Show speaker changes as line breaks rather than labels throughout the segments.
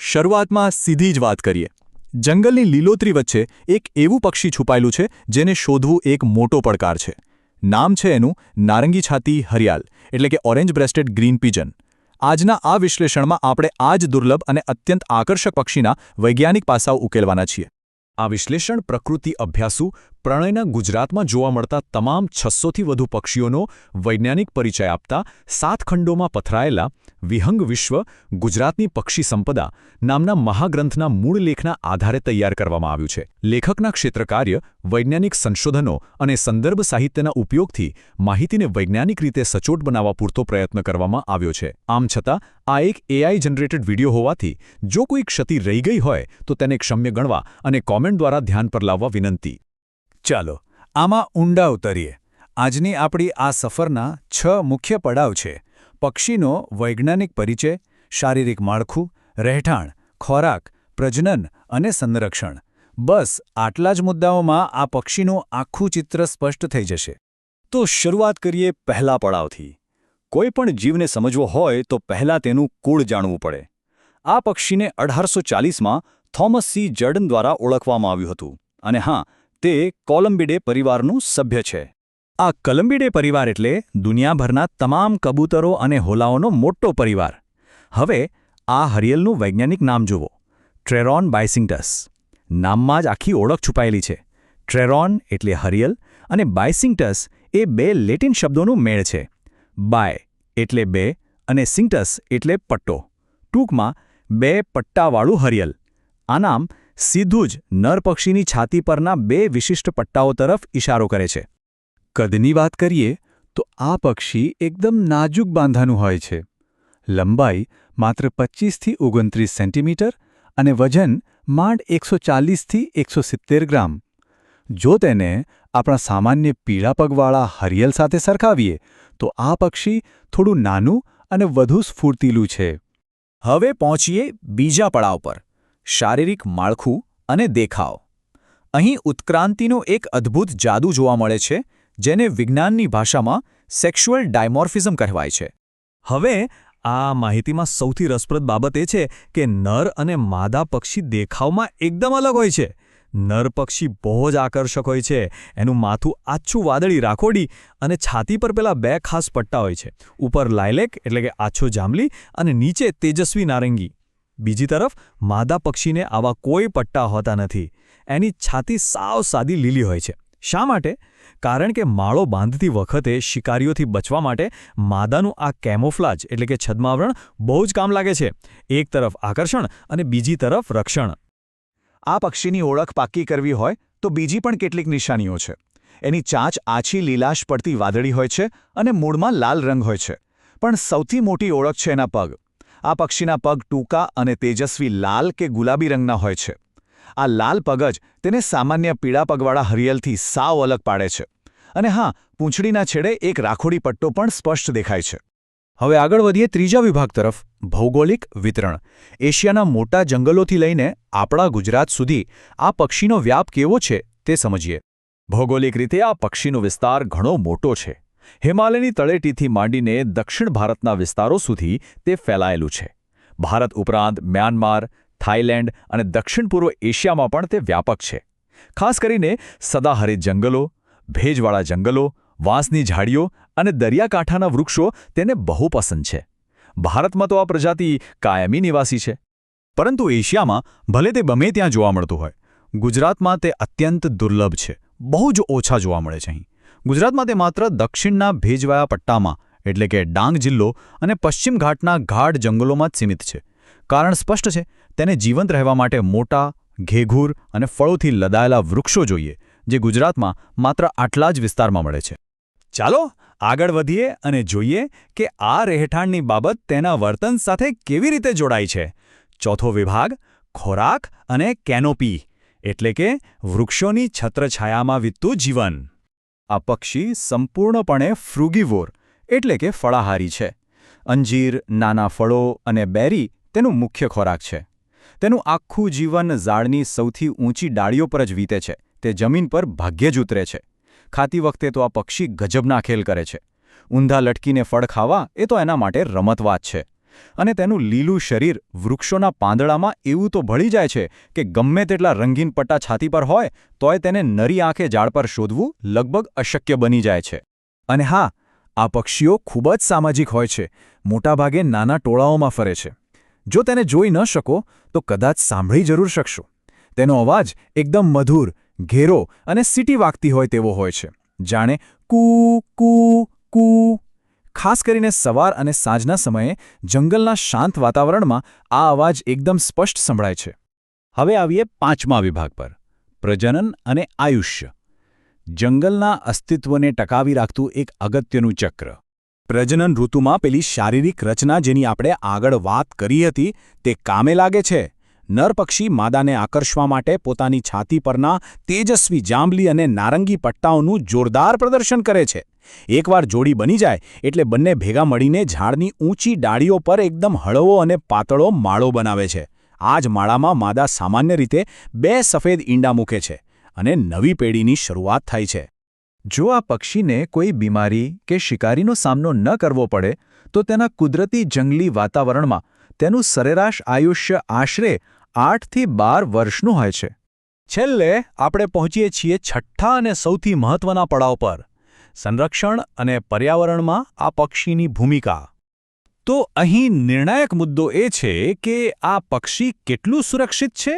શરૂઆતમાં સીધી જ વાત કરીએ. જંગલની લીલોતરી વચ્ચે એક એવું પક્ષી છુપાયેલું છે જેને શોધવું એક મોટો પડકાર છે. નામ છે એનું નારંગી છાતી હરિયાલ એટલે કે ઓરેન્જ બ્રેસ્ટેડ ગ્રીન પિજન. આજના આ વિશ્લેષણમાં આપણે આ જ દુર્લભ અને અત્યંત આકર્ષક પક્ષીના વૈજ્ઞાનિક પાસાઓ ઉકેલવાના છીએ.
આ વિશ્લેષણ પ્રકૃતિ અભ્યાસુ પ્રણયના ગુજરાતમાં જોવા મળતા તમામ 600થી વધુ પક્ષીઓનો વૈજ્ઞાનિક પરિચય આપતા 7 ખંડોમાં પથરાયેલા વિહંગ વિશ્વ ગુજરાતની પક્ષી સંપદા નામના મહાગ્રંથના મૂળ લેખના આધારે તૈયાર કરવામાં આવ્યું છે. લેખકના ક્ષેત્રકાર્ય, વૈજ્ઞાનિક સંશોધનો અને સંદર્ભ સાહિત્યના ઉપયોગથી માહિતીને વૈજ્ઞાનિક રીતે સચોટ બનાવવા પૂરતો પ્રયત્ન કરવામાં આવ્યો છે. આમ છતાં આ એક AI જનરેટેડ વિડિયો હોવાથી જો કોઈ ક્ષતિ રહી ગઈ હોય તો તેને ક્ષમ્ય ગણવા અને કોમેન્ટ દ્વારા ધ્યાન પર લાવવા વિનંતી.
ચાલો આમાં ઊંડા ઉતરીએ. આજની આપણી આ સફરના 6 મુખ્ય પડાવ છે: પક્ષીનો વૈજ્ઞાનિક પરિચય, શારીરિક માળખું, રહેઠાણ, ખોરાક, પ્રજનન અને સંરક્ષણ. બસ આટલા જ મુદ્દાઓમાં આ પક્ષીનું આખું ચિત્ર સ્પષ્ટ થઈ જશે.
તો શરૂઆત કરીએ પહેલા પડાવથી. કોઈ પણ જીવને સમજવો હોય તો પહેલાં તેનું કુળ જાણવું પડે. આ પક્ષીને 1840માં થોમસ સી જર્ડન દ્વારા ઓળખવામાં આવ્યું હતું. અને હા, તે કોલમ્બિડે પરિવારનું સભ્ય છે.
આ કોલમ્બિડે પરિવાર એટલે દુનિયાભરના તમામ કબૂતરો અને હોલાઓનો મોટો પરિવાર. હવે આ હરિયલનું વૈજ્ઞાનિક નામ જુઓ: ટ્રેરોન બાયસિંગટસ. નામમાં જ આખી ઓળખ છુપાયેલી છે. ટ્રેરોન એટલે હરિયલ અને બાયસિંગટસ એ 2 લેટિન શબ્દોનું મેળ છે. બાય એટલે 2 અને સિંગટસ એટલે પટ્ટો. ટૂંકમાં 2 પટ્ટાવાળું હરિયલ. આ નામ સીધું જ નર પક્ષીની છાતી પરના 2 વિશિષ્ટ પટ્ટાઓ તરફ ઇશારો કરે છે. કદની વાત કરીએ તો આ પક્ષી એકદમ નાજુક બાંધાનું હોય છે. લંબાઈ માત્ર 25થી 29 સેન્ટીમીટર અને વજન માંડ 140થી 170 ગ્રામ. જો તેને આપણા સામાન્ય પીળા પગવાળા હરિયલ સાથે સરખાવીએ તો આ પક્ષી થોડું નાનું અને વધુ સ્ફૂર્તિલું છે.
હવે પહોંચીએ બીજા પડાવ પર: શારીરિક માળખું અને દેખાવ. અહીં ઉત્ક્રાંતિનો એક અદ્ભુત જાદુ જોવા મળે છે, જેને વિજ્ઞાનની ભાષામાં સેક્સ્યુઅલ ડાયમોર્ફિઝમ કહેવાય છે.
હવે આ માહિતીમાં સૌથી રસપ્રદ બાબત એ છે કે નર અને માદા પક્ષી દેખાવમાં એકદમ અલગ હોય છે. નર પક્ષી બહુ જ આકર્ષક હોય છે. એનું માથું આછું વાદળી રાખોડી અને છાતી પર પેલા 2 ખાસ પટ્ટા હોય છે. ઉપર લાયલેક એટલે કે આછો જાંબલી અને નીચે તેજસ્વી નારંગી. બીજી તરફ માદા પક્ષીને આવા કોઈ પટ્ટા હોતા નથી. એની છાતી સાવ સાદી લીલી હોય છે. શા માટે? કારણ કે માળો બાંધતી વખતે શિકારીઓથી બચવા માટે માદાનું આ કેમોફ્લાજ એટલે કે છદ્માવરણ બહુ જ કામ લાગે છે. એક તરફ આકર્ષણ અને બીજી તરફ રક્ષણ.
આ પક્ષીની ઓળખ પાક્કી કરવી હોય તો બીજી પણ કેટલીક નિશાનીઓ છે. એની ચાંચ આછી લીલાશ પડતી વાદળી હોય છે અને મૂળમાં લાલ રંગ હોય છે. પણ સૌથી મોટી ઓળખ છે એના પગ. આ પક્ષીના પગ ટૂંકા અને તેજસ્વી લાલ કે ગુલાબી રંગના હોય છે. આ લાલ પગ જ તેને સામાન્ય પીળા પગવાળા હરિયલથી સાવ અલગ પાડે છે. અને હા, પૂંછડીના છેડે એક રાખોડી પટ્ટો પણ સ્પષ્ટ દેખાય છે.
હવે આગળ વધીએ ત્રીજા વિભાગ તરફ: ભૌગોલિક વિતરણ. એશિયાના મોટા જંગલોથી લઈને આપણા ગુજરાત સુધી આ પક્ષીનો વ્યાપ કેવો છે તે સમજીએ.
ભૌગોલિક રીતે આ પક્ષીનો વિસ્તાર ઘણો મોટો છે. હિમાલયની તળેટીથી માંડીને દક્ષિણ ભારતના વિસ્તારો સુધી તે ફેલાયેલું છે. ભારત ઉપરાંત મ્યાનમાર, થાઇલેન્ડ અને દક્ષિણ પૂર્વ એશિયામાં પણ તે વ્યાપક છે. ખાસ કરીને સદાહરિત જંગલો, ભેજવાળા જંગલો, વાંસની ઝાડીઓ અને દરિયાકાંઠાના વૃક્ષો તેને બહુ પસંદ છે. ભારતમાં તો આ પ્રજાતિ કાયમી નિવાસી છે. પરંતુ એશિયામાં ભલે તે ગમે ત્યાં જોવા મળતું હોય, ગુજરાતમાં તે અત્યંત દુર્લભ છે. બહુ જ ઓછા જોવા મળે છે. અહીં ગુજરાતમાં તે માત્ર દક્ષિણના ભેજવાળા પટ્ટામાં એટલે કે ડાંગ જિલ્લો અને પશ્ચિમ ઘાટના ગાઢ જંગલોમાં જ સીમિત છે. કારણ સ્પષ્ટ છે: તેને જીવંત રહેવા માટે મોટા, ઘેઘૂર અને ફળોથી લદાયેલા વૃક્ષો જોઈએ, જે ગુજરાતમાં માત્ર આટલા જ વિસ્તારમાં મળે છે. ચાલો આગળ વધીએ અને જોઈએ કે આ રહેઠાણની બાબત તેના વર્તન સાથે કેવી રીતે જોડાય છે. ચોથો વિભાગ: ખોરાક અને કેનોપી એટલે કે વૃક્ષોની છત્રછાયામાં વીતતું જીવન. આ પક્ષી સંપૂર્ણપણે ફ્રુગીવોર એટલે કે ફળાહારી છે. અંજીર, નાના ફળો અને બેરી તેનું મુખ્ય ખોરાક છે. તેનું આખું જીવન ઝાડની સૌથી ઊંચી ડાળીઓ પર જ વીતે છે. તે જમીન પર ભાગ્યે જ ઉતરે છે. ખાતી વખતે તો આ પક્ષી ગજબના ખેલ કરે છે. ઊંધા લટકીને ફળ ખાવા એ તો એના માટે રમતવાત છે. અને તેનું લીલું શરીર વૃક્ષોના પાંદડામાં એવું તો ભળી જાય છે કે ગમે તેટલા રંગીન પટ્ટા છાતી પર હોય તોય તેને નરી આંખે ઝાડ પર શોધવું લગભગ અશક્ય બની જાય છે.
અને હા, આ પક્ષીઓ ખૂબ જ સામાજિક હોય છે, મોટાભાગે નાના ટોળાઓમાં ફરે છે. જો તેને જોઈ ન શકો તો કદાચ સાંભળી જરૂર શકશો. તેનો અવાજ એકદમ મધુર, ઘેરો અને સીટી વાગતી હોય તેવો હોય છે, જાણે કૂ કૂ કૂ. ખાસ કરીને સવાર અને સાંજના સમયે જંગલના શાંત વાતાવરણમાં આ અવાજ એકદમ સ્પષ્ટ સંભળાય છે.
હવે આવીએ 5મા વિભાગ પર, પ્રજનન અને આયુષ્ય. જંગલના અસ્તિત્વને ટકાવી રાખતું એક અગત્યનું ચક્ર.
પ્રજનન ઋતુમાં પેલી શારીરિક રચના જેની આપણે આગળ વાત કરી હતી તે કામે લાગે છે. નર પક્ષી માદાને આકર્ષવા માટે પોતાની છાતી પરના તેજસ્વી જાંબલી અને નારંગી પટ્ટાઓનું જોરદાર પ્રદર્શન કરે છે. એકવાર જોડી બની જાય એટલે બંને ભેગા મળીને ઝાડની ઊંચી ડાળીઓ પર એકદમ હળવો અને પાતળો માળો બનાવે છે. આ જ માળામાં માદા સામાન્ય રીતે 2 સફેદ ઈંડા મૂકે છે અને નવી પેઢીની શરૂઆત થાય છે.
જો આ પક્ષીને કોઈ બીમારી કે શિકારીનો સામનો ન કરવો પડે તો તેના કુદરતી જંગલી વાતાવરણમાં તેનું સરેરાશ આયુષ્ય આશરે 8 થી 12 વર્ષનું હોય છે.
છેલ્લે આપણે પહોંચીએ છીએ છઠ્ઠા અને સૌથી મહત્વના પડાવ પર, સંરક્ષણ અને પર્યાવરણમાં આ પક્ષીની ભૂમિકા. તો અહીં નિર્ણાયક મુદ્દો એ છે કે આ પક્ષી કેટલું સુરક્ષિત છે?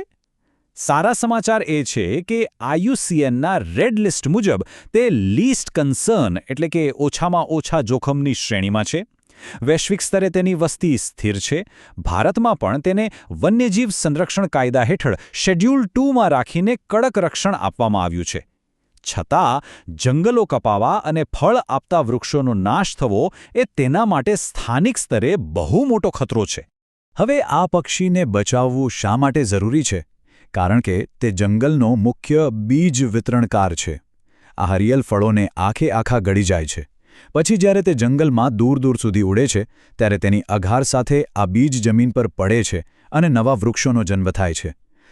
સારા સમાચાર એ છે કે IUCNના રેડ લિસ્ટ મુજબ તે લીસ્ટ કન્સર્ન એટલે કે ઓછામાં ઓછા જોખમની શ્રેણીમાં છે. વૈશ્વિક સ્તરે તેની વસ્તી સ્થિર છે. ભારતમાં પણ તેને વન્યજીવ સંરક્ષણ કાયદા હેઠળ શેડ્યુલ 2માં રાખીને કડક રક્ષણ આપવામાં આવ્યું છે. છતાં જંગલો કપાવા અને ફળ આપતા વૃક્ષોનો નાશ થવો એ તેના માટે સ્થાનિક સ્તરે બહુ મોટો ખતરો છે.
હવે આ પક્ષીને બચાવવું શા માટે જરૂરી છે? કારણ કે તે જંગલનો મુખ્ય બીજ વિતરણકાર છે. આ હરિયલ ફળોને આખા ગળી જાય છે. પછી જ્યારે તે જંગલમાં દૂર સુધી ઉડે છે ત્યારે તેની અઘાર સાથે આ બીજ જમીન પર પડે છે અને નવા વૃક્ષોનો જન્મ થાય છે.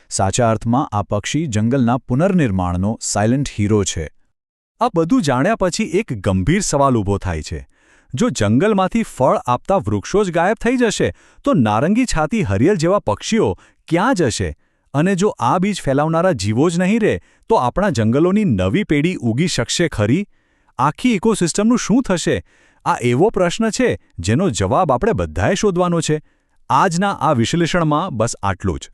સાચા અર્થમાં આ પક્ષી જંગલના પુનર્નિર્માણનો સાયલન્ટ હીરો છે.
આ બધું જાણ્યા પછી એક ગંભીર સવાલ ઊભો થાય છે. જો જંગલમાંથી ફળ આપતા વૃક્ષો જ ગાયબ થઈ જશે તો નારંગી છાતી હરિયલ જેવા પક્ષીઓ ક્યાં જશે? અને જો આ બીજ ફેલાવનારા જીવો જ નહીં રહે તો આપણા જંગલોની નવી પેઢી ઉગી શકશે ખરી? આખી ઇકોસિસ્ટમનું શું થશે? આ એવો પ્રશ્ન છે જેનો જવાબ આપણે બધાએ શોધવાનો છે. આજના આ વિશ્લેષણમાં બસ આટલું જ.